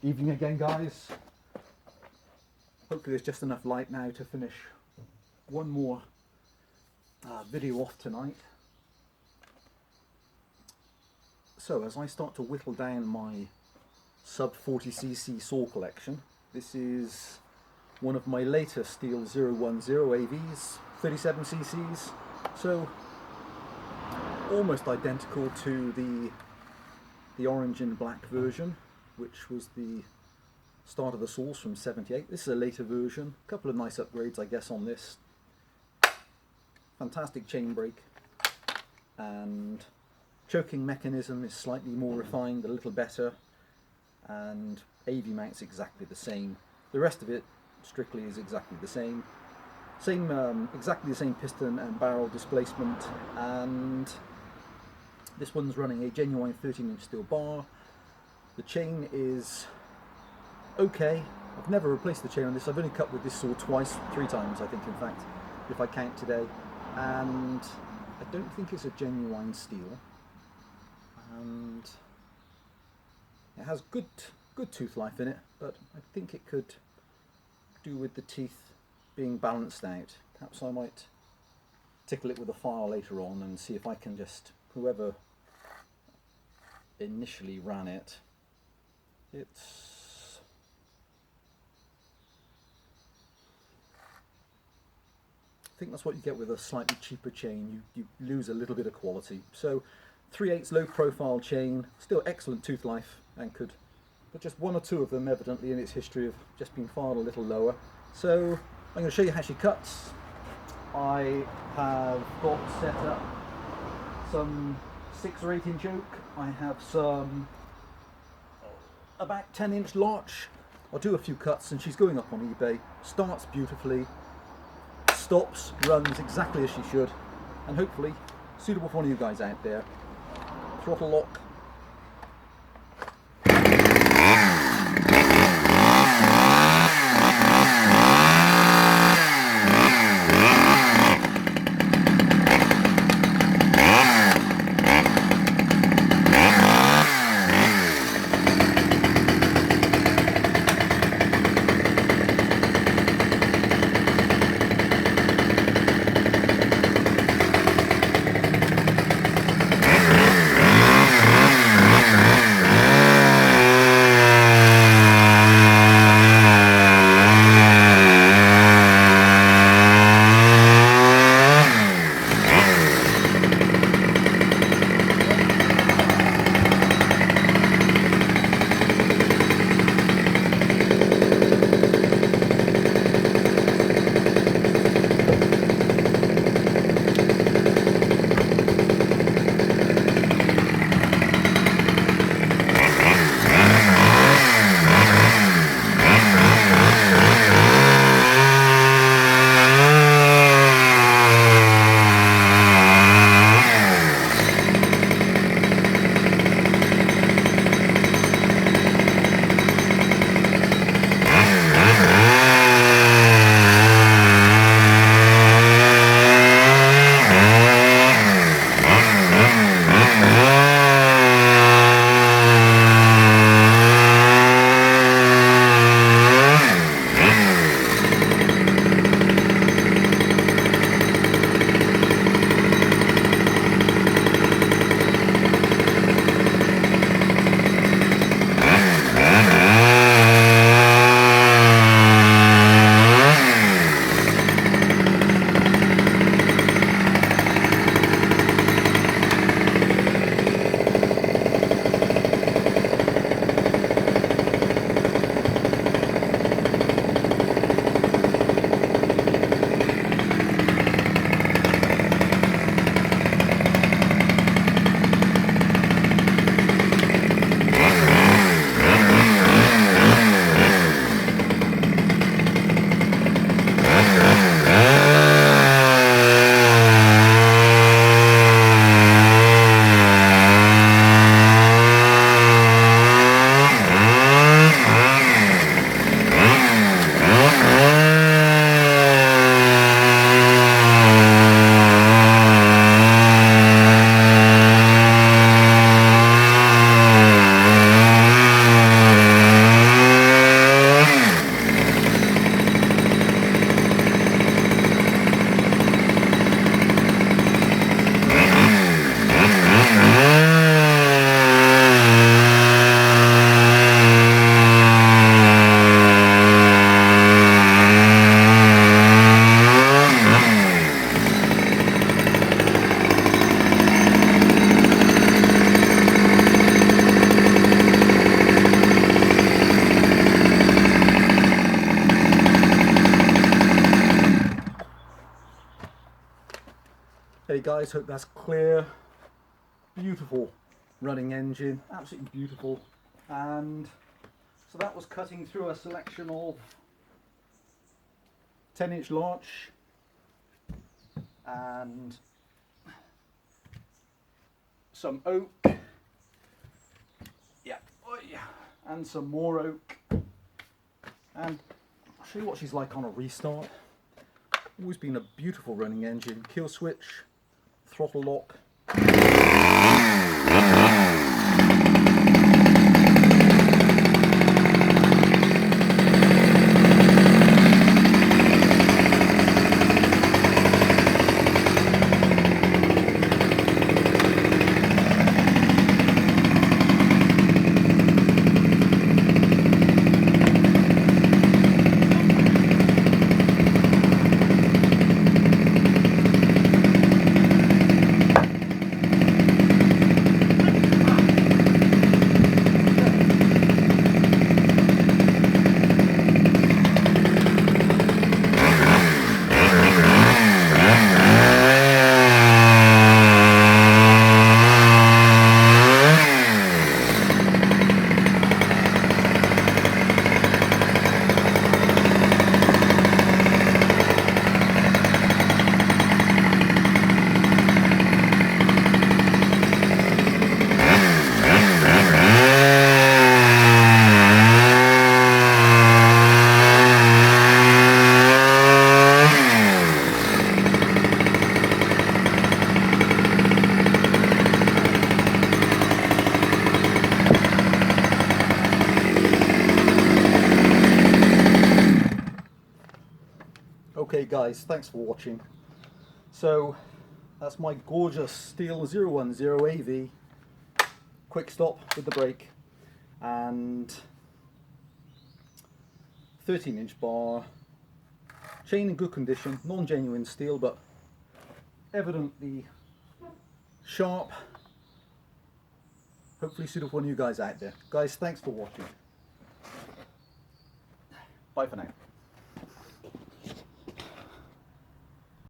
Evening again, guys. Hopefully there's just enough light now to finish one more video off tonight. So as I start to whittle down my sub 40cc saw collection, this is one of my later Stihl 010 AVs, 37cc's, so almost identical to the orange and black version, which was the start of the saws from 78. This is a later version, a couple of nice upgrades I guess on this. Fantastic chain brake, and choking mechanism is slightly more refined, a little better, and AV mount's exactly the same. The rest of it strictly is exactly the same. Exactly the same piston and barrel displacement, and this one's running a genuine 13-inch steel bar. The chain is okay. I've never replaced the chain on this. I've only cut with this saw three times I think in fact, if I count today, and I don't think it's a genuine steel, and it has good tooth life in it, but I think it could do with the teeth being balanced out. Perhaps I might tickle it with a file later on and see if I can just, whoever initially ran it, I think that's what you get with a slightly cheaper chain. You lose a little bit of quality. So 3/8 low profile chain, still excellent tooth life, and but just one or two of them evidently in its history have just been filed a little lower. So I'm going to show you how she cuts. I have got set up some 6 or 8 inch oak. I have some about 10-inch larch. I'll do a few cuts, and she's going up on eBay. Starts beautifully, stops, runs exactly as she should, and hopefully suitable for one of you guys out there. Throttle lock. guys, hope that's clear. Beautiful running engine, absolutely beautiful. And so that was cutting through a selection of 10-inch larch and some oak, yeah, oh yeah, and some more oak. And I'll show you what she's like on a restart. Always been a beautiful running engine. Kill switch, throttle lock. Okay guys, thanks for watching. So that's my gorgeous stihl 010 AV quick stop with the brake and 13-inch bar, chain in good condition, non-genuine steel but evidently sharp. Hopefully suitable for you guys out there. Guys, thanks for watching. Bye for now.